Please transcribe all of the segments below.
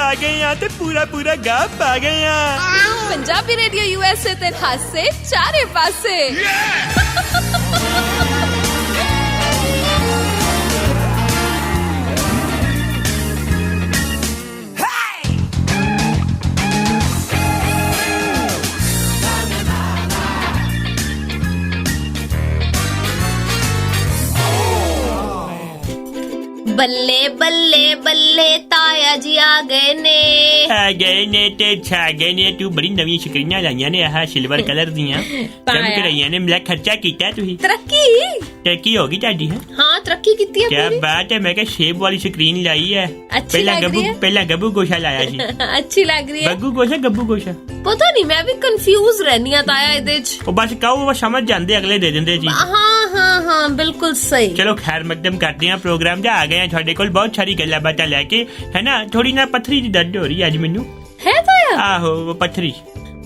ਆ ਗਏ ਆ ਤੇ ਪੂਰਾ ਪੂਰਾ ਗਾ ਪਾ ਗਏ ਆ। ਪੰਜਾਬੀ ਰੇਡੀਓ USA ਤੇ ਹਾਸੇ ਚਾਰੇ ਪਾਸੇ। ਬੱਲੇ ਬੱਲੇ ਬੱਲੇ ਤਾਇਆ ਜੀ ਆ ਗਏ ਨੇ। ਆ ਗਏ ਨੇ ਤੇ ਛਾ ਗਏ ਨੇ। ਤੂੰ ਬੜੀ ਨਵੀਂ ਸਕਰੀਨਾਂ ਲਾਈਆਂ ਨੇ ਆਹ ਸਿਲਵਰ ਕਲਰ ਦੀਆਂ ਚਮਕ ਰਹੀਆਂ ਨੇ। ਮੈਂ ਖਰਚਾ ਕੀਤਾ ਤੁਸੀਂ ਤਰੱਕੀ ਹੋ ਗਈ ਤੁਹਾਡੀ। ਹਾਂ ਤਰੱਕੀ ਕੀਤੀ ਹੈ। ਕੀ ਬਾਤ ਹੈ। ਮੈਂ ਕਿਹਾ ਸ਼ੇਪ ਵਾਲੀ ਸਕਰੀਨ ਲਾਈ ਹੈ। ਪਹਿਲਾਂ ਗੱਬੂ ਗੋਸ਼ਾ ਲਾਇਆ ਸੀ। ਅੱਛੀ ਲੱਗ ਰਹੀ ਹੈ। ਗੱਗੂ ਗੋਸ਼ਾ ਗੱਬੂ ਗੋਸ਼ਾ ਪਤਾ ਨਹੀਂ ਮੈਂ ਵੀ ਕਨਫਿਊਜ਼ ਰਹਿਨੀ ਆ ਤਾਇਆ ਇਹਦੇ ਚ। ਉਹ ਬਸ ਕਹੋ ਉਹ ਸਮਝ ਜਾਂਦੇ ਅਗਲੇ ਦੇ ਦਿੰਦੇ ਜੀ। ਹਾਂ ਬਿਲਕੁਲ ਸਹੀ। ਚਲੋ ਖੈਰ ਮਕਦਮ ਕਰਦੇ ਆ ਪ੍ਰੋਗਰਾਮ ਜਾ ਆ ਗਏ ਆ ਤੁਹਾਡੇ ਕੋਲ ਬਹੁਤ ਸਾਰੀ ਗੱਲਾਂ ਬਾਤਾਂ ਲੈ ਕੇ ਹੈ ਨਾ। ਥੋੜੀ ਨਾ ਪੱਥਰੀ ਦੀ ਦਰਦ ਹੋ ਰਹੀ ਅੱਜ ਮੈਨੂੰ। ਹੈ ਤਾਇਆ? ਆਹੋ ਪੱਥਰੀ।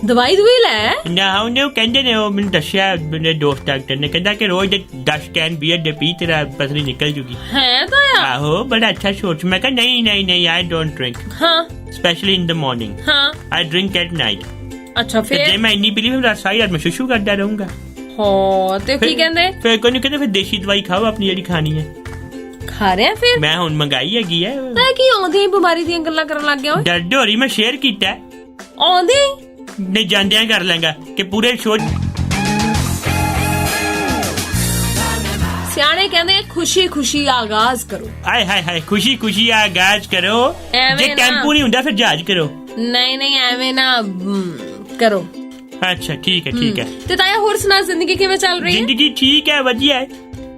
ਦਵਾਈ ਲੈ ਨਾ ਉਹਨੇ ਕਹਿੰਦੇ ਨੇ ਉਹ ਮੈਨੂੰ ਦੱਸਿਆ ਮੇਰੇ ਦੋਸਤ ਡਾਕਟਰ ਨੇ ਕਹਿੰਦਾ ਕਿ ਰੋਜ਼ 10 ਕੈਨ ਬੀਅਰ ਦੇ ਪੀ ਤੇਰਾ ਪੱਥਰੀ ਨਿਕਲ ਜੂਗੀ। ਹੈ ਤਾਇਆ? ਆਹੋ ਬੜਾ ਅੱਛਾ ਸੋਚ। ਮੈਂ ਕਿਹਾ ਨਹੀਂ ਆਈ ਡੋਂਟ ਡਰਿੰਕ। ਹਾਂ ਸਪੈਸ਼ਲੀ ਇਨ ਦ ਮਾਰਨਿੰਗ। ਹਾਂ ਆਈ ਡਰਿੰਕ ਐਟ ਨਾਈਟ। ਅੱਛਾ ਫਿਰ ਜੇ ਮੈਂ ਇੰਨੀ ਪੀ ਲਈ ਫਿਰ ਸਾਰੀ ਰਾਤ ਮੈਂ ਸ਼ੁਸ਼ੂ ਕਰਦਾ ਰਹੂੰਗਾ। ਹਾਂ ਤੇ ਕੀ ਕਹਿੰਦੇ ਫਿਰ? ਕੋਈ ਨਹੀਂ ਕਹਿੰਦੇ ਫਿਰ ਦੇਸੀ ਦਵਾਈ ਖਾਓ ਆਪਣੀ ਜਿਹੜੀ ਖਾਣੀ ਹੈ। ਖਾ ਰਿਹਾ ਫਿਰ? ਮੈਂ ਹੁਣ ਮੰਗਾਈ ਹੈਗੀ ਹੈ। ਮੈਂ ਕੀ ਆਉਂਦੀ ਬਿਮਾਰੀ ਦੀਆਂ ਗੱਲਾਂ ਕਰਨ ਲੱਗ ਗਿਆ। ਦਰਦ ਹੋ ਰਹੀ ਮੈਂ ਸ਼ੇਅਰ ਕੀਤਾ। ਆਉਂਦੀ ਨਹੀਂ ਜਾਂਦਿਆਂ ਕਰ ਲਾਂਗਾ ਕਿ ਪੂਰੇ ਸ਼ੋਅ। ਸਿਆਣੇ ਕਹਿੰਦੇ ਖੁਸ਼ੀ ਖੁਸ਼ੀ ਆਗਾਜ਼ ਕਰੋ। ਆਏ ਹਾਏ ਖੁਸ਼ੀ ਖੁਸ਼ੀ ਆਗਾਜ਼ ਕਰੋ। ਜੇ ਟੈਂਪੂ ਨਹੀਂ ਹੁੰਦਾ ਫਿਰ ਜਹਾਜ਼ ਕਰੋ। ਨਹੀਂ ਐਵੇਂ ਨਾ ਕਰੋ। ਅੱਛਾ ਠੀਕ ਹੈ। ਤੇ ਤਾਇਆ ਹੋਰ ਸੁਣਾ ਜ਼ਿੰਦਗੀ ਕਿਵੇਂ ਚੱਲ ਰਹੀ ਹੈ? ਜ਼ਿੰਦਗੀ ਠੀਕ ਹੈ ਵਧੀਆ ਹੈ।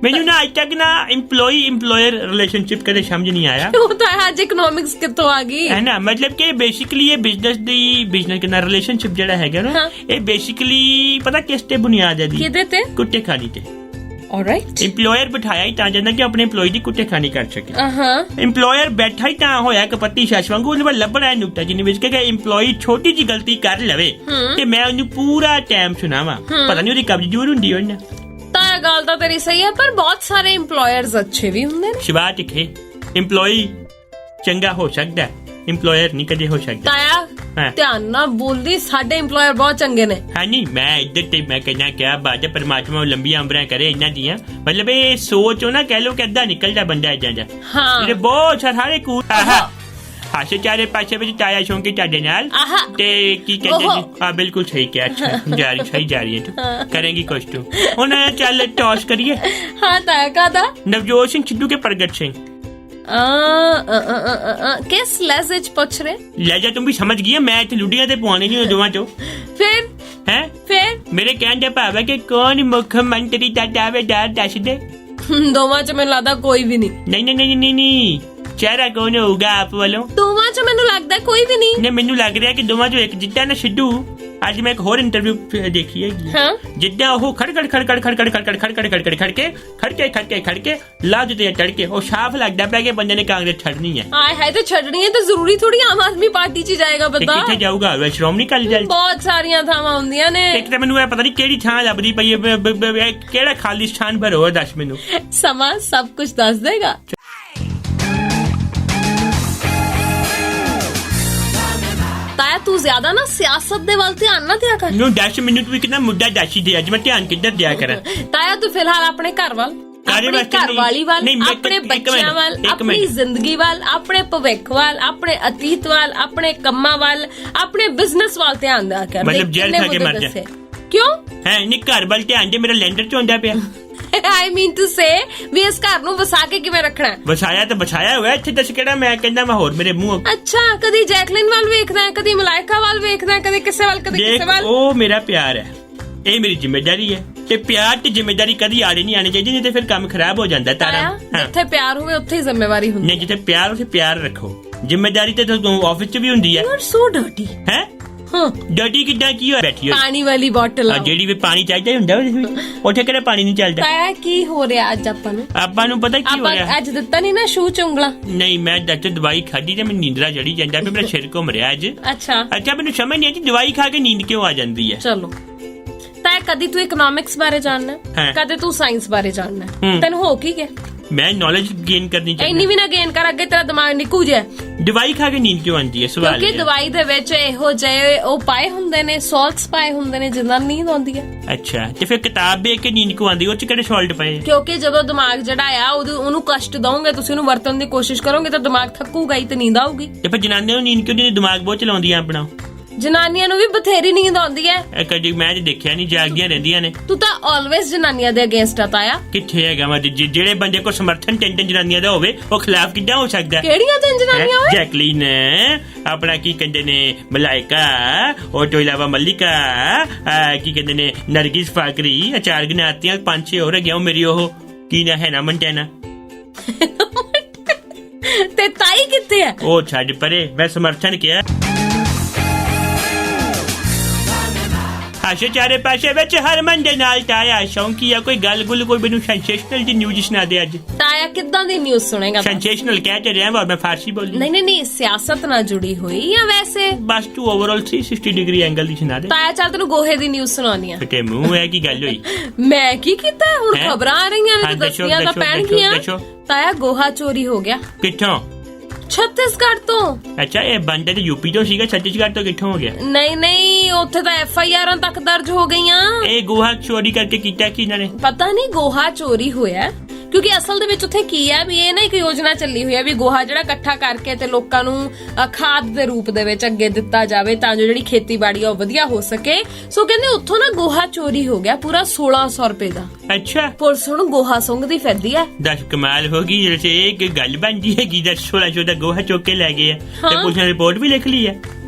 ਮੈਨੂੰ ਨਾ ਅੱਜ ਤੱਕ ਨਾ ਇੰਪਲੋਈ ਰਿਲੇਸ਼ਨਸ਼ਿਪ ਕਦੇ ਸਮਝ ਨਹੀਂ ਆਇਆ। ਉਹ ਤਾਂ ਅੱਜ ਇਕਨੋਮਿਕਸ ਕਿੱਥੋਂ ਆ ਗਈ ਹੈ ਨਾ। ਮਤਲਬ ਕਿ ਬੇਸਿਕਲੀ ਇਹ ਬਿਜ਼ਨਸ ਕਿੰਨਾ ਰਿਲੇਸ਼ਨਸ਼ਿਪ ਜਿਹੜਾ ਹੈਗਾ ਨਾ ਇਹ ਬੇਸਿਕਲੀ ਪਤਾ ਕਿਸ ਤੇ ਬੁਨਿਆਦ ਹੈ ਦੀ? ਕਿਹਦੇ ਤੇ? ਕੁੱਤੇ ਖਾਣੀ ਤੇ। ਆਲਰਾਈਟ। ਇੰਪਲੋਇਰ ਬਿਠਾਇਆ ਹੀ ਤਾਂ ਜਾਂਦਾ ਕਿ ਆਪਣੇ ਇੰਪਲੋਈ ਦੀ ਕੁੱਤੇ ਖਾਣੀ ਕਰ ਸਕੇ। ਇੰਪਲੋਇਰ ਬੈਠਾ ਹੀ ਤਾਂ ਹੋਇਆ ਕਿ ਪੱਤੀ ਸ਼ਾਸ਼ ਵਾਂਗੂ ਉਹਨੂੰ ਲੱਭਣਾ ਹੈ ਨੁਕਤਾ ਜਿਹਨੇ ਵਿੱਚ ਕਿ ਇੰਪਲੋਈ ਛੋਟੀ ਜੀ ਗਲਤੀ ਕਰ ਲਵੇ ਤੇ ਮੈਂ ਉਹਨੂੰ ਪੂਰਾ ਟਾਈਮ ਸੁਣਾਵਾਂ। ਪਤਾ ਨਹੀਂ ਉਹਦੀ ਕਬਜ਼ ਦੂਰ ਹੁੰਦੀ ਹੋਣੀ। ਤਾਂ ਗੱਲ ਤਾਂ ਤੇਰੀ ਸਹੀ ਹੈ ਪਰ ਬਹੁਤ ਸਾਰੇ ਇੰਪਲੋਇਰਸ ਅੱਛੇ ਵੀ ਹੁੰਦੇ ਨੇ। ਸ਼ਿਵਾ ਟਿਕੇ ਇੰਪਲੋਈ ਚੰਗਾ ਹੋ ਸਕਦਾ ਇੰਪਲੋਇਰ ਨਹੀਂ ਕਦੇ ਹੋ ਸਕਦਾ। ਤਾਇਆ ਧਿਆਨ ਨਾਲ ਬੋਲਦੀ ਸਾਡੇ ਇੰਪਲੋਇਰ ਬਹੁਤ ਚੰਗੇ ਨੇ। ਹਾਂਜੀ ਮੈਂ ਇੱਧਰ ਤੇ ਮੈਂ ਕਹਿਣਾ ਕਿਆ ਬਾਤ ਹੈ। ਪਰਮਾਤਮਾ ਲੰਬੀਆਂ ਉਮਰਾਂ ਕਰੇ ਇਹਨਾਂ ਦੀਆਂ। ਮਤਲਬ ਇਹ ਸੋਚੋ ਨਾ ਕਹਿ ਲੋ ਕਿ ਅੱਧਾ ਨਿਕਲਦਾ ਬੰਦਾ ਏਦਾਂ ਦਾ। ਜਿਹੜੇ ਬਹੁਤ ਸਾਰੇ ਹਾਸੇ ਚਾਰੇ ਪਾਸੇ ਵਿੱਚ ਤਾਇਆ ਸ਼ੌਂਕੀ ਤੁਹਾਡੇ ਨਾਲ ਤੇ ਕੀ ਕਹਿੰਦੇ ਜੀ। ਬਿਲਕੁਲ ਸਹੀ ਕਿਹਾ। ਅੱਛਾ ਸਹੀ ਜਾ ਰਹੀ ਹੈ ਕਰੇਗੀ ਕੁਛ ਤੂੰ। ਹੁਣ ਚੱਲ ਟੌਸ ਕਰੀਏ। ਹਾਂ ਤਾਇਆ ਕਾਹਦਾ? ਨਵਜੋਤ ਸਿੰਘ ਸਿੱਧੂ ਕੇ ਪ੍ਰਗਟ ਸਿੰਘ। ਕਿਸ ਲਹਿਜੇ ਚ ਪੁੱਛ ਰਹੇ? ਲਹਿਜਾ ਤੂੰ ਵੀ ਸਮਝ ਗਈ। ਮੈਂ ਇੱਥੇ ਲੁੱਡੀਆਂ ਤੇ ਪਵਾਉਣੀ ਨਹੀਂ ਦੋਵਾਂ ਚੋਂ। ਫਿਰ ਮੇਰੇ ਕਹਿਣ ਦਾ ਭਾਵ ਹੈ ਕਿ ਕੌਣ ਮੁੱਖ ਮੰਤਰੀ ਦਾ ਦਾਅਵੇਦਾਰ ਦੱਸ ਦੇ। ਦੋਵਾਂ ਚ ਮੈਨੂੰ ਲੱਗਦਾ ਕੋਈ ਵੀ ਨਹੀਂ। ਨਹੀਂ ਚਿਹਰਾ ਕੌਣ ਹੋਊਗਾ ਆਪ ਵੱਲੋਂ? ਦੋਵਾਂ ਚ ਮੈਨੂੰ ਲੱਗਦਾ ਕੋਈ ਵੀ ਨਹੀਂ। ਮੈਨੂੰ ਲੱਗ ਰਿਹਾ ਕਿ ਦੋਵਾਂ ਚੋਂ ਇੱਕ ਜਿੱਦਾਂ ਨਾ ਸਿੱਧੂ। ਅੱਜ ਮੈਂ ਇੱਕ ਹੋਰ ਇੰਟਰਵਿਊ ਦੇਖੀ ਹੈਗੀ। ਜਿੱਦਾਂ ਉਹ ਖੜ ਕੇ ਲਾਜ ਤੇ ਟੜਕੇ ਉਹ ਸਾਫ਼ ਲੱਗਦਾ ਪਿਆ ਕਿ ਬੰਦੇ ਨੇ ਕਾਂਗਰਸ ਛੱਡਣੀ ਹੈ। ਹਾਏ ਤੇ ਛੱਡਣੀ ਹੈ ਤਾਂ ਜ਼ਰੂਰੀ ਥੋੜੀ ਆਮ ਆਦਮੀ ਪਾਰਟੀ ਚ ਜਾਏਗਾ ਬੰਦਾ। ਕਿੱਥੇ ਜਾਊਗਾ? ਸ਼੍ਰੋਮਣੀ ਅਕਾਲੀ ਦਲ। ਬਹੁਤ ਸਾਰੀਆਂ ਥਾਵਾਂ ਹੁੰਦੀਆਂ ਨੇ। ਇੱਕ ਤਾਂ ਮੈਨੂੰ ਇਹ ਪਤਾ ਨਹੀਂ ਕਿਹੜੀ ਥਾਂ ਲੱਭਦੀ ਪਈ ਹੈ। ਕਿਹੜਾ ਖਾਲੀ ਸਥਾਨ ਪਰ ਹੋ ਦੱਸ ਮੈਨੂੰ। ਸਮਾਂ ਸਭ ਕੁਝ ਦੱਸ ਦੇਗਾ। ਤਾਇਆ ਤੂੰ ਜ਼ਿਆਦਾ ਨਾ ਸਿਆਸਤ ਦੇ ਵੱਲ ਧਿਆਨ ਨਾ ਦਿਆ ਕਰ। ਨੂੰ 10 ਮਿੰਟ ਵੀ ਕਿੰਨਾ ਮੁੱਦਾ ਦੱਸੀ ਦੇ। ਅੱਜ ਮੈਂ ਧਿਆਨ ਕਿੱਧਰ ਦਿਆ ਕਰਾਂ? ਤਾਇਆ ਤੂੰ ਫਿਲਹਾਲ ਆਪਣੇ ਘਰ ਵੱਲ, ਆਪਣੇ ਘਰਵਾਲੀ ਵੱਲ, ਆਪਣੇ ਬੱਚਿਆਂ ਵੱਲ, ਆਪਣੀ ਜ਼ਿੰਦਗੀ ਵੱਲ, ਆਪਣੇ ਭਵਿੱਖ ਵੱਲ, ਆਪਣੇ ਅਤੀਤ ਵੱਲ, ਆਪਣੇ ਕੰਮਾਂ ਵੱਲ, ਆਪਣੇ ਬਿਜ਼ਨਸ ਵੱਲ ਧਿਆਨ ਦਿਆ ਕਰ। ਮਤਲਬ ਜੇਲ੍ਹ ਖਾ ਕੇ ਮਰ ਜਾ। ਕਿਉਂ? ਨਹੀਂ ਘਰ ਵੱਲ ਧਿਆਨ ਦੇ। ਮੇਰਾ ਲੈਂਡਰ ਚ ਹੁੰਦਾ ਪਿਆ। I mean to say ਵੀ ਇਸ ਘਰ ਨੂੰ ਵਸਾ ਕੇ ਕਿਵੇਂ ਰੱਖਣਾ? ਵਸਾਇਆ ਤਾਂ ਵਸਾਇਆ ਹੋਇਆ। ਇੱਥੇ ਦੱਸ ਕਿਹੜਾ ਮੈਂ ਕਹਿੰਦਾ ਮੈਂ ਹੋਰ ਮੇਰੇ ਮੂੰਹ। ਅੱਛਾ ਕਦੀ ਜੈਕਲਿਨ ਵੱਲ ਵੇਖਦਾ, ਕਦੀ ਮਲਾਇਕਾ ਵੱਲ ਵੇਖਦਾ, ਕਦੀ ਕਿਸੇ ਵੱਲ ਕਦੀ ਕਿਸੇ ਵੱਲ। ਉਹ ਮੇਰਾ ਪਿਆਰ ਹੈ। ਇਹ ਮੇਰੀ ਜ਼ਿੰਮੇਵਾਰੀ ਹੈ ਤੇ ਪਿਆਰ ਤੇ ਜ਼ਿੰਮੇਵਾਰੀ ਕਦੀ ਆੜੇ ਨਹੀਂ ਆਣੀ ਚਾਹੀਦੀ। ਨਹੀਂ ਤੇ ਫਿਰ ਕੰਮ ਖਰਾਬ ਹੋ ਜਾਂਦਾ। ਤਾਰਾ ਜਿੱਥੇ ਪਿਆਰ ਹੋਵੇ ਉੱਥੇ ਹੀ ਜ਼ਿੰਮੇਵਾਰੀ ਹੁੰਦੀ। ਨਹੀਂ ਜਿੱਥੇ ਪਿਆਰ ਉੱਥੇ ਪਿਆਰ ਰੱਖੋ। ਜ਼ਿੰਮੇਵਾਰੀ ਤੇ ਤੁਹਾਨੂੰ ਆਫਿਸ ਚ ਵੀ ਹੁੰਦੀ ਹੈ। You are so dirty. ਹੈ ਡਰਟੀ ਕਿੱਦਾਂ? ਕੀ ਹੋਇਆ? ਬੈਠੀ ਹੋਈ ਪਾਣੀ ਵਾਲੀ ਬੋਟਲ ਜਿਹੜੀ ਵੀ ਪਾਣੀ ਚਾਹੀਦਾ ਹੁੰਦਾ ਉੱਥੇ ਕਿਹੜਾ ਪਾਣੀ ਨਹੀਂ ਚੱਲਦਾ। ਤਾਇਆ ਕੀ ਹੋ ਰਿਹਾ ਅੱਜ ਆਪਾਂ ਨੂੰ ਪਤਾ ਕੀ ਹੋ ਰਿਹਾ? ਅੱਜ ਦਿੱਤਾ ਨਹੀਂ ਨਾ ਸ਼ੂ ਚੁੰਗਲਾ? ਨਹੀਂ ਮੈਂ ਡਾਕਟਰ ਦਵਾਈ ਖਾਧੀ ਤੇ ਮੈਨੂੰ ਨੀਂਦਰਾ ਚੜੀ ਜਾਂਦਾ ਪਿਆ। ਮੇਰਾ ਸਿਰ ਘੁੰਮ ਰਿਹਾ ਅੱਜ। ਅੱਛਾ ਮੈਨੂੰ ਸਮਝ ਨਹੀਂ ਆਈ ਦਵਾਈ ਖਾ ਕੇ ਨੀਂਦ ਕਿਉਂ ਆ ਜਾਂਦੀ ਹੈ। ਚਲੋ ਤਾਇਆ ਕਦੀ ਤੂੰ ਇਕਨੋਮਿਕਸ ਬਾਰੇ ਜਾਣਨਾ, ਕਦੇ ਤੂੰ ਸਾਇੰਸ ਬਾਰੇ ਜਾਣਨਾ। ਤੈਨੂੰ ਹੋ ਕੀ ਗਿਆ? ਮੈਂ ਨੌਲੇਜ ਗੇਨ ਕਰਨੀ ਚਾਹੀਦੀ। ਇੰਨੀ ਵੀ ਨਾ ਗੇਨ ਕਰ, ਅੱਗੇ ਤੇਰਾ ਦਿਮਾਗ ਨਿੱਕੂ ਜਿਹਾ। ਦਵਾਈ ਖਾ ਕੇ ਨੀਂਦ ਕਿਉਂ ਆਉਂਦੀ ਹੈ ਸਵਾਲ ਕਿਉਂਕਿ ਦਵਾਈ ਦੇ ਵਿੱਚ ਇਹੋ ਜਿਹੇ ਉਹ ਪਾਏ ਹੁੰਦੇ ਨੇ, ਸਾਲਟਸ ਪਾਏ ਹੁੰਦੇ ਨੇ ਜਿਨ੍ਹਾਂ ਨਾਲ ਨੀਂਦ ਆਉਂਦੀ ਹੈ। ਅੱਛਾ, ਤੇ ਫਿਰ ਕਿਤਾਬ ਵੇਖ ਕੇ ਨੀਂਦ ਕਿਉਂ ਆਉਂਦੀ, ਉਹ ਚ ਕਿਹੜੇ ਸਾਲਟ ਪਏ? ਕਿਉਂਕਿ ਜਦੋਂ ਦਿਮਾਗ ਜਿਹੜਾ ਆ ਉਹਨੂੰ ਕਸ਼ਟ ਦਓਗੇ, ਤੁਸੀਂ ਉਹਨੂੰ ਵਰਤਣ ਦੀ ਕੋਸ਼ਿਸ਼ ਕਰੋਗੇ ਤਾਂ ਦਿਮਾਗ ਥੱਕੂਗਾ ਹੀ ਤੇ ਨੀਂਦ ਆਊਗੀ। ਤੇ ਫਿਰ ਜਨਾਨੀਆਂ ਨੂੰ ਨੀਂਦ ਕਿਉਂ ਨਹੀਂ, ਦਿਮਾਗ ਬਹੁਤ ਚਲਾਉਂਦੀਆਂ ਆਪਣਾ? ਜਨਾਨੀਆਂ ਨੂੰ ਵੀ ਬਥੇਰੀ ਨੀਂਦ ਆਉਂਦੀ ਹੈ। ਕਦੀ ਮੈਂ ਦੇਖਿਆ ਨਹੀਂ, ਜਾਗਦੀਆਂ ਰਹਿੰਦੀਆਂ ਨੇ। ਤੂੰ ਤਾਂ ਆਲਵੇਜ਼ ਜਨਾਨੀਆਂ ਦੇ ਅਗੇਂਸਟ ਆਇਆ। ਕਿੱਥੇ ਹੈਗਾ ਵਾ? ਜਿਹੜੇ ਬੰਦੇ ਕੋਲ ਸਮਰਥਨ ਤਿੰਨ ਜਨਾਨੀਆਂ ਦਾ ਹੋਵੇ ਉਹ ਖਿਲਾਫ ਕਿੱਦਾਂ ਹੋ ਸਕਦਾ? ਕਿਹੜੀਆਂ ਤਿੰਨ ਜਨਾਨੀਆਂ ਓਏ? ਜੈਕਲੀਨ, ਆਪਣਾ ਕੀ ਕਹਿੰਦੇ ਨੇ ਮਲਾਇਕਾ, ਉਹ ਤੋਂ ਇਲਾਵਾ ਮੱਲਿਕਾ, ਕੀ ਕਹਿੰਦੇ ਨੇ ਨਰਗਿਸ ਫਾਕਰੀ, ਚਾਰ ਗਨਾਤੀਆਂ, 5-6 ਹੋਰ ਹੈਗੀਆਂ। ਮੇਰੀ ਉਹ ਕੀ ਨਾ ਹੈ ਨਾ ਮੰਟੈਨਾ ਤੇ ਤਾਈ ਕਿੱਥੇ ਹੈ? ਉਹ ਛੱਡ ਪਰੇ, ਮੈਂ ਸਮਰਥਨ ਕਿਹਾ। ਆਸ਼ੇ ਚਾਰੇ ਪਾਸੇ ਵਿੱਚ ਹਰਮਨ ਦੇ ਨਾਲ ਤਾਇਆ ਸ਼ੌਂਕੀਆ ਕੋਈ ਗੱਲ ਗੁੱਲ, ਕੋਈ ਮੈਨੂੰ ਸੈਂਸੇਸ਼ਨਲ ਦੀ ਨਿਊਜ਼ ਸੁਣਾ ਦੇ ਅੱਜ। ਤਾਇਆ ਕਿੱਦਾਂ ਦੀ ਨਿਊਜ਼ ਸੁਣੇਗਾ? ਸੈਂਸੇਸ਼ਨਲ ਕਹਿ ਤੇ ਰਿਹਾ ਮੈਂ ਫਾਰਸੀ ਬੋਲੀ। ਨਹੀਂ ਸਿਆਸਤ ਨਾਲ ਜੁੜੀ ਹੋਈ ਜਾਂ ਵੈਸੇ ਬਸ ਤੂੰ ਓਵਰਆਲ 360 ਡਿਗਰੀ ਐਂਗਲ ਦੀ ਸੁਣਾ ਦੇ। ਤਾਇਆ ਚੱਲ ਤੈਨੂੰ ਗੋਹੇ ਦੀ ਨਿਊਜ਼ ਸੁਣਾਉਣੀ ਆ। ਤੇ ਮੂੰਹ ਹੈ ਕੀ ਗੱਲ ਹੋਈ? ਮੈਂ ਕੀ ਕੀਤਾ? ਹੁਣ ਖਬਰਾਂ ਆ ਰਹੀਆਂ ਨੇ, ਦੱਸੀਆਂ ਤਾਂ ਪੈਣਗੀਆਂ। ਤਾਇਆ ਗੋਹਾ ਚੋਰੀ ਹੋ ਗਿਆ। ਕਿੱਥੋਂ? ਛੱਤੀਸਗੜ੍ਹ ਤੋਂ। ਅੱਛਾ, ਇਹ ਬੰਦੇ ਤੇ ਯੂਪੀ ਤੋਂ ਸੀਗਾ, ਛੱਤੀਸਗੜ੍ਹ ਤੋਂ ਕਿੱਥੋਂ ਹੋ ਗਿਆ? ਨਹੀਂ ਉੱਥੇ ਤਾਂ FIR ਤੱਕ ਦਰਜ ਹੋ ਗਈਆਂ। ਇਹ ਗੋਹਾ ਚੋਰੀ ਕਰਕੇ ਕੀਤਾ ਕੀ ਇਹਨਾਂ ਨੇ? ਪਤਾ ਨਹੀਂ, ਗੋਹਾ ਚੋਰੀ ਹੋਇਆ ਕਿਉਂਕਿ ਅਸਲ ਦੇ ਵਿੱਚ ਉੱਥੇ ਕੀ ਹੈ ਵੀ ਇਹ ਨਾ ਇੱਕ ਯੋਜਨਾ ਚੱਲੀ ਹੋਈ ਹੈ ਵੀ ਗੋਹਾ ਜਿਹੜਾ ਇਕੱਠਾ ਕਰਕੇ ਤੇ ਲੋਕਾਂ ਨੂੰ ਖਾਦ ਦੇ ਰੂਪ ਦੇ ਵਿੱਚ ਅੱਗੇ ਦਿੱਤਾ ਜਾਵੇ ਤਾਂ ਜੋ ਜਿਹੜੀ ਖੇਤੀਬਾੜੀ ਆ ਉਹ ਵਧੀਆ ਹੋ ਸਕੇ। ਸੋ ਕਹਿੰਦੇ ਉੱਥੋਂ ਨਾ ਗੋਹਾ ਚੋਰੀ ਹੋ ਗਿਆ ਪੂਰਾ 1600 ਰੁਪਏ ਦਾ। ਅੱਛਾ, ਪੁਲਿਸ ਹੁਣ ਗੋਹਾ ਸੁੰਘਦੀ ਫਿਰਦੀ ਹੈ। ਦੱਸ ਕਮਾਲ ਹੋ ਗਈ, ਜਿਹੜੇ ਇੱਕ ਗੱਲ ਬਣਦੀ ਹੈਗੀ 1600 ਦਾ ਗੋਹਾ ਚੁੱਕ ਕੇ ਲੈ ਗਏ ਤੇ ਪੁਲਿਸ ਨੇ ਰਿਪੋਰਟ ਵੀ ਲਿਖ ਲਈ ਹੈ।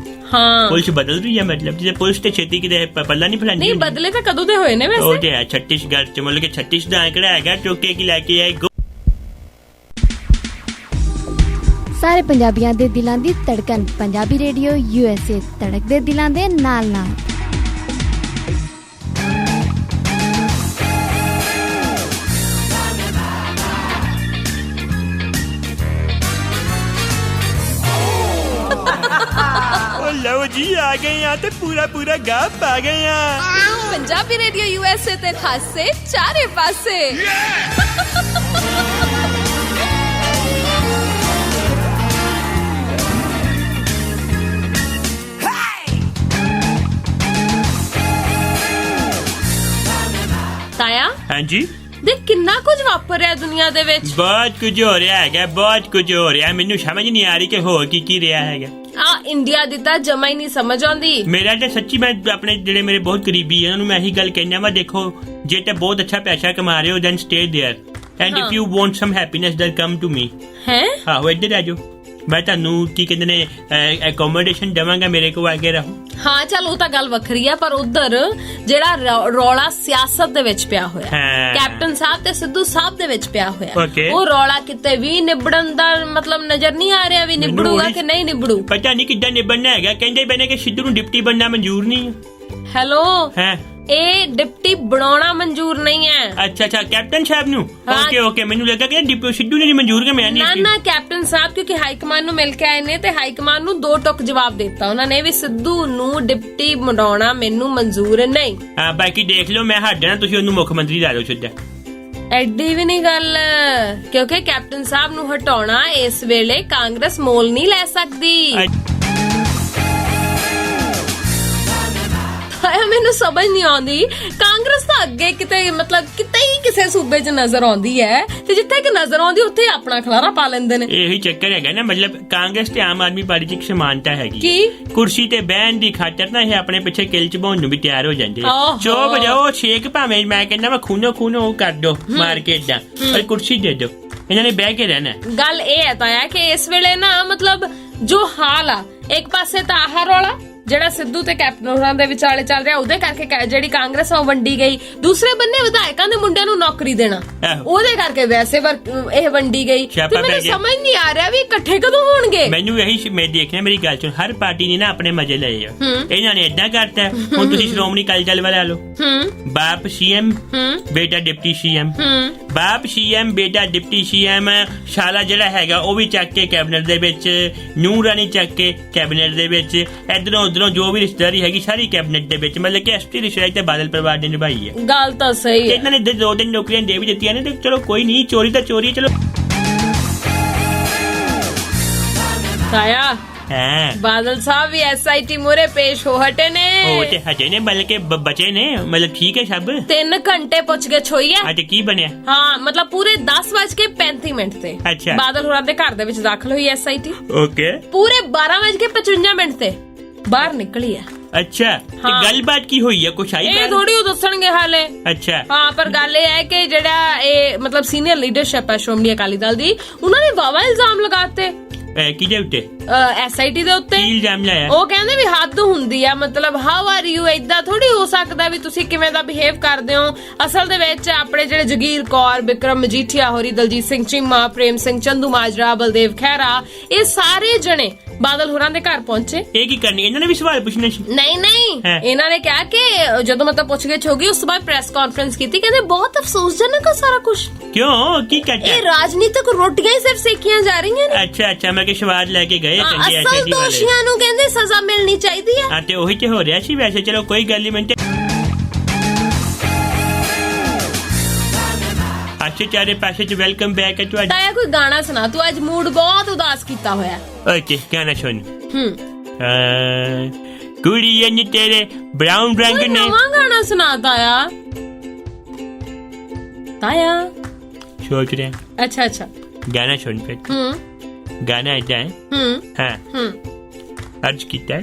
ਹਾਂ, ਪੁਲਿਸ ਬਦਲ ਰਹੀ ਹੈ, ਮਤਲਬ ਜਿਵੇਂ ਪੁਲਿਸ ਤੇ ਛੇਤੀ ਕਿਤੇ ਪੱਲਾ ਨਹੀਂ ਫਲਾਣੀ। ਨਹੀਂ ਬਦਲੇ ਤਾਂ ਕਦੋਂ ਦੇ ਹੋਏ ਨੇ ਵੈਸੇ। ਉਹ ਤੇ ਹੈ ਛੱਤੀਸਗੜ੍ਹ ਚ, ਮਤਲਬ ਕਿ 36 ਦਾ ਆંકੜਾ ਹੈਗਾ, ਚੁੱਕੇ ਕੀ ਲੈ ਕੇ ਆਏ। ਸਾਰੇ ਪੰਜਾਬੀਆਂ ਦੇ ਦਿਲਾਂ ਦੀ ਧੜਕਨ, ਪੰਜਾਬੀ ਰੇਡੀਓ USA, ਧੜਕਦੇ ਦਿਲਾਂ ਦੇ ਨਾਲ ਨਾਲ। ਲਓ ਜੀ, ਆ ਗਏ ਆ ਤੇ ਪੂਰਾ ਗਾ ਪਾ ਗਏ ਆ। ਪੰਜਾਬੀ ਰੇਡੀਓ USA ਤੇ ਖਾਸੇ ਚਾਰੇ ਪਾਸੇ। ਤਾਇਆ, ਹਾਂਜੀ ਦੇਖ ਕਿੰਨਾ ਕੁਝ ਵਾਪਰ ਰਿਹਾ ਦੁਨੀਆ ਦੇ ਵਿੱਚ। ਬਹੁਤ ਕੁਝ ਹੋ ਰਿਹਾ ਹੈਗਾ, ਬਹੁਤ ਕੁਝ ਹੋ ਰਿਹਾ। ਮੈਨੂੰ ਸਮਝ ਨਹੀਂ ਆ ਰਹੀ ਕਿ ਹੋ ਕੀ ਰਿਹਾ ਹੈਗਾ। ਇੰਡੀਆ ਦੀ ਤਾਂ ਜਮਾ ਹੀ ਨਹੀਂ ਸਮਝ ਆਉਂਦੀ। ਮੇਰਾ ਤਾਂ ਸੱਚੀ, ਮੈਂ ਆਪਣੇ ਜਿਹੜੇ ਮੇਰੇ ਬਹੁਤ ਕਰੀਬੀ ਉਹਨਾਂ ਨੂੰ ਮੈਂ ਇਹੀ ਗੱਲ ਕਹਿਣਾ ਵਾ, ਦੇਖੋ ਜੇ ਤੇ ਬਹੁਤ ਅੱਛਾ ਪੈਸਾ ਕਮਾ ਰਹੇ ਹੋ then stay there and if you want some happiness then come to me. ਹੈ ਆਹੋ, ਇੱਧਰ ਆ ਜਾਓ, ਮੈਂ ਤੁਹਾਨੂੰ ਕੀ ਕਹਿੰਦੇ ਨੇ ਐਕੋਮੋਡੇਸ਼ਨ ਦੇਵਾਂਗਾ, ਮੇਰੇ ਕੋਲ ਆ ਕੇ ਰਹੋ। ਹਾਂ ਚੱਲ ਉਹ ਤਾਂ ਗੱਲ ਵੱਖਰੀ ਆ, ਪਰ ਉਧਰ ਜਿਹੜਾ ਰੌਲਾ ਸਿਆਸਤ ਦੇ ਵਿੱਚ ਪਿਆ ਹੋਇਆ, ਕੈਪਟਨ ਸਾਹਿਬ ਤੇ ਸਿੱਧੂ ਸਾਹਿਬ ਦੇ ਵਿੱਚ ਪਿਆ ਹੋਇਆ, ਉਹ ਰੌਲਾ ਕਿਤੇ ਵੀ ਨਿਬੜਨ ਦਾ ਮਤਲਬ ਨਜ਼ਰ ਨਹੀਂ ਆ ਰਿਹਾ ਵੀ ਨਿਬੜੂਗਾ ਕਿ ਨਹੀਂ ਨਿਬੜੂ। ਪਤਾ ਨਹੀਂ ਕਿੱਦਾਂ ਨਿਬੜਨਾ ਹੈਗਾ। ਕਹਿੰਦੇ ਬਣੇ ਕਿ ਸਿੱਧੂ ਨੂੰ ਡਿਪਟੀ ਬਣਨਾ ਮਨਜ਼ੂਰ ਨਹੀਂ ਹੈ। ਹੈਲੋ, ਇਹ ਡਿਪਟੀ ਬਣਾਉਣਾ ਮਨਜ਼ੂਰ ਨਹੀਂ ਹੈ। ਅੱਛਾ ਕੈਪਟਨ ਸਾਹਿਬ ਨੂੰ। ਓਕੇ ਮੈਨੂੰ ਲੱਗਾ ਕਿ ਡਿਪਟੀ ਸਿੱਧੂ ਨੇ ਨਹੀਂ ਮਨਜ਼ੂਰ ਕਿ ਮੈਂ ਨਹੀਂ। ਨਾ ਕੈਪਟਨ ਸਾਹਿਬ ਕਿਉਂਕਿ ਹਾਈ ਕਮਾਂਡ ਨੂੰ ਮਿਲ ਕੇ ਆਏ ਨੇ ਤੇ ਹਾਈ ਕਮਾਂਡ ਨੂੰ 2 ਟੁਕ ਜਵਾਬ ਦਿੱਤਾ ਉਹਨਾਂ ਨੇ ਵੀ ਸਿੱਧੂ ਨੂੰ ਡਿਪਟੀ ਬਣਾਉਣਾ ਮੈਨੂੰ ਮਨਜ਼ੂਰ ਨਹੀਂ। ਹਾਂ ਬਾਕੀ ਦੇਖ ਲਓ, ਮੈਂ ਹੱਡਣਾ, ਤੁਸੀਂ ਉਹਨੂੰ ਮੁੱਖ ਮੰਤਰੀ ਲਾ ਲਓ ਸਿੱਧਾ। ਐਡੀ ਵੀ ਨਹੀਂ ਗੱਲ, ਕਿਉਂਕਿ ਕੈਪਟਨ ਸਾਹਿਬ ਨੂੰ ਹਟਾਉਣਾ ਇਸ ਵੇਲੇ ਕਾਂਗਰਸ ਮੋਲ ਨਹੀਂ ਲੈ ਸਕਦੀ। ਮੈਨੂੰ ਸਮਝ ਨਹੀਂ ਆਉਂਦੀ, ਕਾਂਗਰਸ ਤਾਂ ਅੱਗੇ ਕਿਤੇ ਮਤਲਬ ਕਿਤੇ ਹੀ ਕਿਸੇ ਸੂਬੇ 'ਚ ਨਜ਼ਰ ਆਉਂਦੀ ਹੈ ਤੇ ਜਿੱਥੇ ਕਿ ਨਜ਼ਰ ਆਉਂਦੀ ਉੱਥੇ ਆਪਣਾ ਖਲਾਰਾ ਪਾ ਲੈਂਦੇ ਨੇ। ਇਹੀ ਚੱਕਰ ਹੈਗਾ ਨਾ, ਮਤਲਬ ਕਾਂਗਰਸ ਤੇ ਆਮ ਆਦਮੀ ਪਾਰਟੀ 'ਚ ਇੱਕ ਸਮਾਨਤਾ ਹੈਗੀ ਕੀ ਕੁਰਸੀ ਤੇ ਬਹਿਣ ਦੀ ਖਾਤਰ ਨਾ ਇਹ ਆਪਣੇ ਪਿੱਛੇ ਕਿਲ ਚਬਾਉਣ ਨੂੰ ਵੀ ਤਿਆਰ ਹੋ ਜਾਂਦੇ। ਚੋ ਵਜਾਓ ਛੇਕ, ਭਾਵੇਂ ਮੈਂ ਕਹਿੰਦਾ ਵਾ ਖੂਨੋ ਉਹ ਕਰ ਦੋ ਮਾਰ ਕੇ ਏਦਾਂ, ਪਰ ਕੁਰਸੀ ਦੇ ਦੋ, ਇਹਨਾਂ ਨੇ ਬਹਿ ਕੇ ਰਹਿਣਾ। ਗੱਲ ਇਹ ਹੈ ਤਾਂ ਕਿ ਇਸ ਵੇਲੇ ਨਾ ਮਤਲਬ ਜੋ ਹਾਲ ਆ, ਇੱਕ ਪਾਸੇ ਤਾਂ ਆਹ ਰੌਲਾ ਜਿਹੜਾ ਸਿੱਧੂ ਤੇ ਕੈਪਟਨ ਹੋਰਾਂ ਦੇ ਵਿਚਾਲੇ ਚੱਲ ਰਿਹਾ, ਉਹਦੇ ਕਰਕੇ ਜਿਹੜੀ ਕਾਂਗਰਸ ਆ ਵੰਡੀ ਗਈ। ਦੂਸਰੇ ਬੰਨੇ ਵਿਧਾਇਕਾਂ ਦੇ ਮੁੰਡਿਆਂ ਨੂੰ ਨੌਕਰੀ ਦੇਣਾ, ਉਹਦੇ ਕਰਕੇ ਵੈਸੇ ਇਹ ਵੰਡੀ ਗਈ। ਤੇ ਮੈਨੂੰ ਸਮਝ ਨਹੀਂ ਆ ਰਿਹਾ ਵੀ ਇਕੱਠੇ ਕਦੋਂ ਹੋਣਗੇ। ਮੈਨੂੰ ਇਹੀ ਮੈਂ ਦੇਖਿਆ, ਮੇਰੀ ਗੱਲ ਸੁਣ, ਹਰ ਪਾਰਟੀ ਨੇ ਨਾ ਆਪਣੇ ਮਜ਼ੇ ਲਏ ਆ। ਇਹਨਾਂ ਨੇ ਏਦਾਂ ਕਰਤਾ, ਹੁਣ ਤੁਸੀਂ ਸ਼੍ਰੋਮਣੀ ਅਕਾਲੀ ਦਲ ਵਾਲੇ ਲਓ, ਬਾਪ ਸੀਐਮ ਬੇਟਾ ਡਿਪਟੀ ਸੀਐਮ, ਬਾਪ ਸੀਐਮ ਬੇਟਾ ਡਿਪਟੀ ਸੀਐਮ, ਸ਼ਾਲਾ ਜਿਹੜਾ ਹੈਗਾ ਉਹ ਵੀ ਚੱਕ ਕੇ ਕੈਬਨਿਟ ਦੇ ਵਿੱਚ, ਨੂੰਹ ਰਾਣੀ ਚੱਕ ਕੇ ਕੈਬਨਿਟ ਦੇ ਵਿੱਚ, ਇਧਰੋਂ ਜੋ ਵੀ ਰਿਸ਼ਤੇਦਾਰੀ ਹੈਗੀ ਸਾਰੀ ਕੈਬਨਿਟ ਦੇ ਵਿੱਚ, ਮਤਲਬ ਕਿ ਐਸਟੀ ਰਿਸ਼ਤੇਦਾਰੀ ਤੇ ਬਾਦਲ ਪਰਿਵਾਰ ਨੇ ਨਿਭਾਈ ਹੈ। ਗੱਲ ਤਾਂ ਸਹੀ ਹੈ, ਇਹਨਾਂ ਨੇ 2-3 ਨੌਕਰੀਆਂ ਦੇ ਵੀ ਦਿੱਤੀਆਂ ਨੇ, ਤੇ ਚਲੋ ਕੋਈ ਨਹੀਂ, ਚੋਰੀ ਤਾਂ ਚੋਰੀ, ਚਲੋ ਤਾਇਆ ਹਾਂ ਬਾਦਲ ਸਾਹਿਬ ਵੀ SIT ਮੂਰੇ ਪੇਸ਼ ਹੋ ਹਟੇ ਨੇ। ਉਹ ਤੇ ਹਜੇ ਨੇ ਬਲਕਿ ਬਚੇ ਨੇ, ਮਤਲਬ ਠੀਕ ਹੈ ਸਭ। 3 ਘੰਟੇ ਪੁੱਛ ਕੇ ਛੋਈ ਹੈ। ਅੱਜ ਕੀ ਬਣਿਆ? ਹਾਂ ਮਤਲਬ ਪੂਰੇ 10:35 ਤੇ ਅੱਛਾ। ਬਾਦਲ ਹੋਰਾਂ ਦੇ ਘਰ ਦੇ ਵਿੱਚ ਦਾਖਲ ਹੋਈ SIT। ਓਕੇ। ਪੂਰੇ 12:55 ਤੇ ਬਾਹਰ ਨਿਕਲੀ ਹੈ। ਅੱਛਾ ਤੇ ਗੱਲਬਾਤ ਕੀ ਹੋਈ ਹੈ? ਕੁਛ ਆਈ ਇਹ ਥੋੜੀ ਉਹ ਦੱਸਣਗੇ ਹਾਲੇ। ਅੱਛਾ ਹਾਂ ਪਰ ਗੱਲ ਇਹ ਹੈ ਕਿ ਜਿਹੜਾ ਇਹ ਮਤਲਬ ਸੀਨੀਅਰ ਲੀਡਰਸ਼ਿਪ ਹੈ ਸ਼੍ਰੋਮਣੀ ਅਕਾਲੀ ਦਲ ਦੀ, ਉਹਨਾਂ ਨੇ ਵਾਵਾ ਇਲਜ਼ਾਮ ਲਗਾਤੇ ਕਿਹਦੇ ਉੱਤੇ? SIT ਦੇ ਉੱਤੇ। ਕੀ ਇਲਜ਼ਾਮ ਲਾਇਆ? ਉਹ ਕਹਿੰਦੇ ਵੀ ਹੱਦ ਹੁੰਦੀ ਆ, ਮਤਲਬ ਹਾਊ ਆਰ ਯੂ, ਏਦਾਂ ਥੋੜੀ ਹੋ ਸਕਦਾ ਵੀ ਤੁਸੀਂ ਕਿਵੇਂ ਦਾ ਬਿਹੇਵ ਕਰਦੇ ਹੋ। ਅਸਲ ਦੇ ਵਿੱਚ ਆਪਣੇ ਜਿਹੜੇ ਜਗੀਰ ਕੌਰ, ਬਿਕਰਮ ਮਜੀਠੀਆ ਹੋਰੀ, ਦਲਜੀਤ ਸਿੰਘ ਚੀਮਾ, ਪ੍ਰੇਮ ਸਿੰਘ ਚੰਦੂ ਮਾਜਰਾ, ਬਲਦੇਵ ਖਹਿਰਾ, ਇਹ ਸਾਰੇ ਜਣੇ ਬਾਦਲ ਹੋਰਾਂ ਦੇ ਘਰ ਪਹੁੰਚੇ। ਇਹ ਕੀ ਕਰਨੀ? ਇਹਨਾਂ ਨੇ ਵੀ ਸਵਾਲ ਪੁੱਛਣੇ ਸੀ? ਨਹੀਂ ਇਹਨਾਂ ਨੇ ਕਿਹਾ ਕਿ ਜਦੋਂ ਮਤਲਬ ਪੁੱਛਗਿੱਛ ਹੋ ਗਈ ਉਸ ਤੋਂ ਬਾਅਦ ਪ੍ਰੈਸ ਕਾਨਫਰੰਸ ਕੀਤੀ। ਕਹਿੰਦੇ ਬਹੁਤ ਅਫਸੋਸਜਨਕ ਹੈ ਸਾਰਾ ਕੁਝ। ਕਿਉਂ? ਕੀ ਕਰਤਾ? ਇਹ ਰਾਜਨੀਤਿਕ ਰੋਟੀਆਂ ਹੀ ਸਿਰਫ ਸੇਕੀਆਂ ਜਾ ਰਹੀਆਂ ਨੇ। ਅੱਛਾ ਮੈਂ ਕਿ ਸਵਾਦ ਲੈ ਕੇ ਗਏ ਚੰਗੇ ਅਸਲ ਦੋਸ਼ੀਆਂ ਨੂੰ ਕਹਿੰਦੇ ਸਜ਼ਾ ਮਿਲਣੀ ਚਾਹੀਦੀ ਹੈ। ਹਾਂ ਤੇ ਉਹੀ ਤੇ ਹੋ ਰਿਹਾ ਸੀ। ਵੈਸੇ ਚਲੋ ਕੋਈ ਗੱਲ ਨਹੀਂ। ਮੈਂ ਅੱਛੇ ਚਾਰੇ ਪਾਸੇ ਚ ਵੈਲਕਮ ਬੈਕ ਹੈ ਤੁਹਾਡਾ। ਤਾਇਆ ਕੋਈ ਗਾਣਾ ਸੁਣਾ, ਤੂੰ ਅੱਜ ਮੂਡ ਬਹੁਤ ਉਦਾਸ ਕੀਤਾ ਹੋਇਆ। ਓਕੇ ਗਾਣਾ ਸੁਣ। ਕੁੜੀਏ ਨੀ ਤੇਰੇ ਬਰਾਊਨ ਰੰਗ ਨੇ। ਨਵਾਂ ਗਾਣਾ ਸੁਣਾ ਤਾਇਆ। ਸੋਚ ਰਿਹਾ। ਅੱਛਾ ਗਾਣਾ ਸੁਣ ਫਿਰ। ਗਾਣਾ ਏਦਾਂ ਹੈ। ਹਾਂ ਅਰਜ ਕੀਤਾ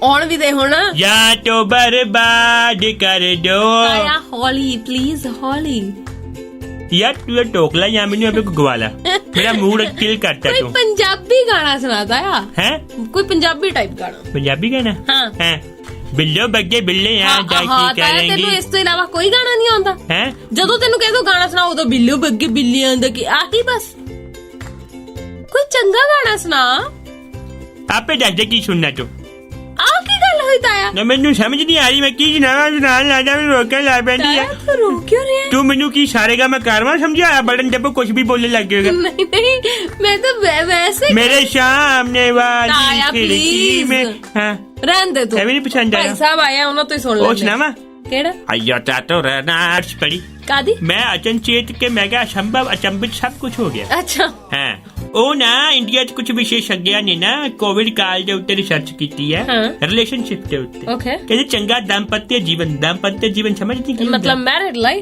ਔਣ ਵੀ ਦੇ ਹੁਣ। ਜਾਂ ਤੋ ਬਰਬਾਦ ਕਰ ਦੋ। ਤਾਇਆ ਹੌਲੀ ਪਲੀਜ਼, ਹੌਲੀ। यार तू टोकला या मैंने अभी गवाला मेरा मूड किल करता है। कोई पंजाबी गाना सुनाता है? कोई पंजाबी टाइप गाना। पंजाबी गाना? हाँ। बिल्लो बग्गे बिल्ले यहाँ जाके करेंगी। तेनू इस तो इलावा कोई गाना नहीं आंदा है? जदों तेनू कह दो गाना सुनाओ तो बिल्लो बग्गे बिल्ले आंदा की आही बस। कोई चंगा गाना सुना। आपे दस दे की सुनना तो। ਤਾਇਆ ਮੈਨੂੰ ਸਮਝ ਨਹੀਂ ਆ ਰਹੀ ਮੈਂ ਕੀ ਜਨਾਵਾ ਸੁਣਾਉਣ ਲੱਗਾ। ਮੈਨੂੰ ਰੋਕਣ ਲੱਗ ਪੈਂਦੀ ਆ। ਤੂੰ ਰੋਕ ਕਿਉਂ ਰਿਹਾ? ਤੂੰ ਮੈਨੂੰ ਕੀ ਸਾਰੇਗਾ ਮੈਂ ਕਾਰਵਾ ਸਮਝਾਇਆ ਬਟਨ ਡੱਬੋ ਕੁਝ ਵੀ ਬੋਲने लग गएगा। नहीं मैं तो वैसे मेरे सामने वाली खिड़की में। हाँ रहने दे तू। नहीं पसंद आया। भाई साहब आया उन्होंने तो सुन लिया। सुनावा केड़ा? अयो तो रहना आर्ट्स पढ़ी कादी। मैं अचनचेत के मैं क्या असंभव अचंभित सब कुछ हो गया। अच्छा हाँ ਉਹ ਨਾ ਇੰਡੀਆ 'ਚ ਕੁਝ ਵਿਸ਼ੇਸ਼ਗਿਆਂ ਨੇ ਨਾ ਕੋਵਿਡ ਕਾਲ ਦੇ ਉੱਤੇ ਰਿਸਰਚ ਕੀਤੀ ਹੈ ਰਿਲੇਸ਼ਨਸ਼ਿਪ ਦੇ ਉੱਤੇ। ਕਹਿੰਦੇ ਚੰਗਾ ਦਾੰਪत्य जीवन समझती है मतलब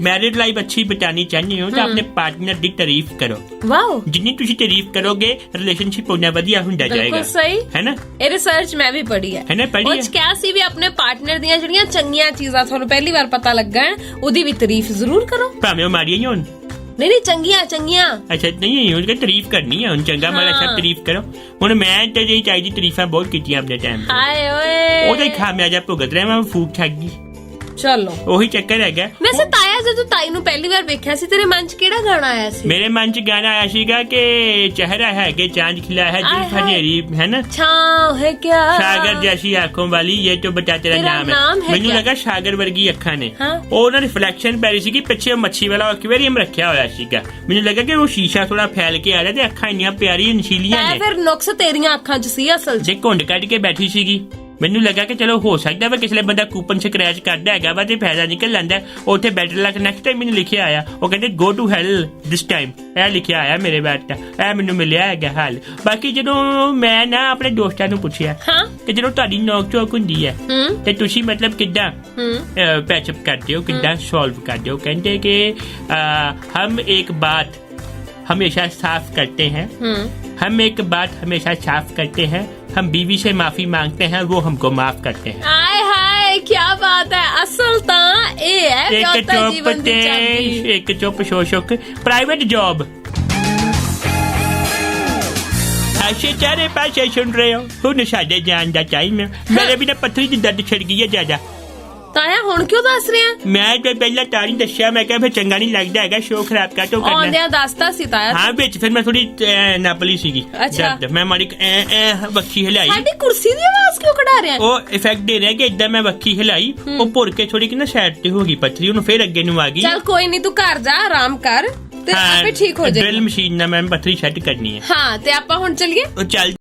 मैरिड लाइफ अच्छी बितानी चाहिए हो तो अपने पार्टनर ਦੀ ਤਾਰੀਫ ਕਰੋ। ਵਾਓ ਜਿੰਨੀ ਤੁਸੀਂ ਤਾਰੀਫ ਕਰੋਗੇ ਰਿਲੇਸ਼ਨਸ਼ਿਪ ਉਨਾ ਵਧੀਆ ਹੁੰਦਾ ਜਾਏਗਾ। ਸਹੀ ਹੈ ਨਾ? ਇਹ ਰਿਸਰਚ ਮੈਂ ਵੀ ਪੜ੍ਹੀ ਹੈ। ਉਹ ਕਿਹਾ ਸੀ ਵੀ ਆਪਣੇ ਪਾਰਟਨਰ ਦੀਆਂ ਜਿਹੜੀਆਂ ਚੰਗੀਆਂ ਚੀਜ਼ਾਂ ਤੁਹਾਨੂੰ ਪਹਿਲੀ ਵਾਰ ਪਤਾ ਲੱਗਾ ਉਹਦੀ ਵੀ ਤਾਰੀਫ ਜ਼ਰੂਰ ਕਰੋ ਭਾਵੇਂ ਉਹ ਮਾੜੀਆਂ ਹੀ ਹੋਣ। ਨਹੀਂ ਚੰਗੀਆਂ। ਅੱਛਾ ਨਹੀਂ ਉਹਦੀ ਤਾਰੀਫ ਕਰਨੀ ਹੈ ਹੁਣ। ਚੰਗਾ ਮਾੜਾ ਸਭ ਤਾਰੀਫ ਕਰੋ। ਹੁਣ ਮੈਂ ਤੇ ਜਿਹੜੀ ਚਾਹੀਦੀ ਤਾਰੀਫਾਂ ਬਹੁਤ ਕੀਤੀਆਂ ਆਪਣੇ ਟਾਈਮ ਤੇ। ਹਾਏ ਓਏ ਉਹਦਾ ਹੀ ਖਾਮਿਆਜਾ ਭੁਗਤ ਰਿਹਾ ਮੈਂ। ਫੂਕ ਛੱਡ ਗਈ। ਚਲੋ ਉਹੀ ਚੱਕਰ ਹੈਗਾ। ਵੈਸੇ ਤਾਇਆ ਜਦੋਂ ਤਾਈ ਨੂੰ ਪਹਿਲੀ ਵਾਰ ਵੇਖਿਆ ਸੀ ਤੇਰੇ ਮਨ 'ਚ ਕਿਹੜਾ ਗਾਣਾ ਆਇਆ ਸੀ? ਮੇਰੇ ਮਨ 'ਚ ਗਾਣਾ ਆਇਆ ਸੀਗਾ ਕਿ ਚਿਹਰਾ ਹੈ ਕਿ ਚਾਂਦ ਖਿਲਾ ਹੈ जुल्फ हनेरी है ना छाँव है क्या सागर जैसी आंखों वाली ये तो बता तेरा नाम है। ਮੈਨੂੰ ਲੱਗਾ ਸਾਗਰ ਵਰਗੀ ਅੱਖਾਂ ਨੇ। ਉਹ ਨਾ ਰਿਫਲੈਕਸ਼ਨ ਪੈ ਰਹੀ ਸੀ ਕਿ ਪਿੱਛੇ ਮੱਛੀ ਵਾਲਾ ਐਕਵੇਰੀਅਮ ਰੱਖਿਆ ਹੋਇਆ ਸੀਗਾ। ਮੈਨੂੰ ਲੱਗਾ ਕਿ ਉਹ ਸ਼ੀਸ਼ਾ ਥੋੜਾ ਫੈਲ ਕੇ ਆ ਰਿਹਾ ਤੇ ਅੱਖਾਂ ਇੰਨੀਆਂ ਪਿਆਰੀਆਂ ਨਸ਼ੀਲੀਆਂ ਨੇ। ਫਿਰ ਨੁਕਸ ਤੇਰੀਆਂ ਅੱਖਾਂ 'ਚ ਸੀ ਅਸਲ 'ਚ। ਜੇ ਘੁੰਡ ਕੱਢ ਕੇ ਬੈਠੀ ਸੀਗੀ ਮੈਨੂੰ ਲੱਗਾ ਕਿ ਚਲੋ ਹੋ ਸਕਦਾ ਵਾ ਕਿਸੇ ਬੰਦਾ ਕੂਪਨ ਸਕ੍ਰੈਚ ਕਰਦਾ ਹੈਗਾ ਵਾ ਤੇ ਫਾਇਦਾ ਨਿਕਲ ਲੈਂਦਾ। ਉੱਥੇ ਬੈਟਰ ਲੱਕ ਨੈਕਸਟ ਟਾਈਮ ਮੈਨੂੰ ਲਿਖਿਆ ਆਇਆ। ਉਹ ਕਹਿੰਦੇ ਗੋ ਟੂ ਹੈਲ ਦਿਸ ਟਾਈਮ। ਇਹ ਲਿਖਿਆ ਆਇਆ ਮੇਰੇ ਬੈਟ ਇਹ ਮੈਨੂੰ ਮਿਲਿਆ ਹੈਗਾ ਹਾਲ। ਬਾਕੀ ਜਦੋਂ ਮੈਂ ਨਾ ਆਪਣੇ ਦੋਸਤਾਂ ਨੂੰ ਪੁੱਛਿਆ ਕਿ ਜਦੋਂ ਤੁਹਾਡੀ ਨੋਕ ਝੋਕ ਹੁੰਦੀ ਹੈ ਤੇ ਤੁਸੀਂ ਮਤਲਬ ਕਿੱਦਾਂ ਪੈਚਅਪ ਕਰਦੇ ਹੋ, ਕਿੱਦਾਂ ਸੋਲਵ ਕਰਦੇ ਹੋ? ਕਹਿੰਦੇ ਕਿ ਹਮ ਇੱਕ ਬਾਤ हमेशा साफ करते हैं। हम एक बात हमेशा साफ करते हैं। हम बीवी से माफी मांगते हैं वो हमको माफ करते हैं। हाय हाय क्या बात है। असल ता ये है एक चुप शोशक प्राइवेट जॉब। ऐसे चारे पासे सुन रहे हो ਹੁਣ ਸਾਡੇ ਜਾਣ ਦਾ ਟਾਈਮ ਹੈ। ਮੇਰੇ ਵੀ ਨਾ ਪੱਥਰੀ ਦੀ ਦਰਦ ਛਿੜ ਗਈ ਹੈ ਜ਼ਿਆਦਾ। ਤਾਇਆ ਹੁਣ ਕਿਉਂ ਦੱਸ ਰਿਹਾ? ਮੈਂ ਤੇ ਪਹਿਲਾਂ ਤਾਰੀ ਦੱਸਿਆ ਮੈਂ ਕਿਹਾ ਫਿਰ ਚੰਗਾ ਨਹੀਂ ਲੱਗਦਾ ਹੈਗਾ ਸ਼ੋਅ ਖਰਾਬ ਕਰ ਤੋ ਕਰਨਾ। ਆਉਂਦਿਆਂ ਦੱਸਤਾ ਸੀ ਤਾਇਆ। ਹਾਂ ਵਿੱਚ ਫਿਰ ਮੈਂ ਥੋੜੀ ਨਾਪਲੀ ਸੀਗੀ। ਅੱਛਾ ਮੈਂ ਮਾੜੀ ਵੱਖੀ ਹਿਲਾਈ। ਸਾਡੀ ਕੁਰਸੀ ਦੀ ਆਵਾਜ਼ ਕਿਉਂ ਕਢਾ ਰਿਹਾ? ਉਹ ਇਫੈਕਟ ਦੇ ਰਿਹਾ ਕਿ ਇਦਾਂ ਮੈਂ ਵੱਖੀ ਹਿਲਾਈ ਉਹ ਭੁਰ ਕੇ ਥੋੜੀ ਕਿ ਨਾ ਸਾਈਡ ਤੇ ਹੋ ਗਈ ਪੱਥਰੀ ਉਹਨੂੰ ਫਿਰ ਅੱਗੇ ਨੂੰ ਆ ਗਈ। ਚੱਲ ਕੋਈ ਨਹੀਂ ਤੂੰ ਘਰ ਜਾ ਆਰਾਮ ਕਰ ਤੇ ਆਪੇ ਠੀਕ ਹੋ ਜਾਏਗਾ। ਡਰਿਲ ਮਸ਼ੀਨ ਨਾਲ ਮੈਂ ਪੱਥਰੀ ਸੈੱਟ ਕਰਨੀ ਹੈ। ਹਾਂ ਤੇ ਆਪਾਂ ਹੁਣ ਚੱਲੀਏ। ਚੱਲ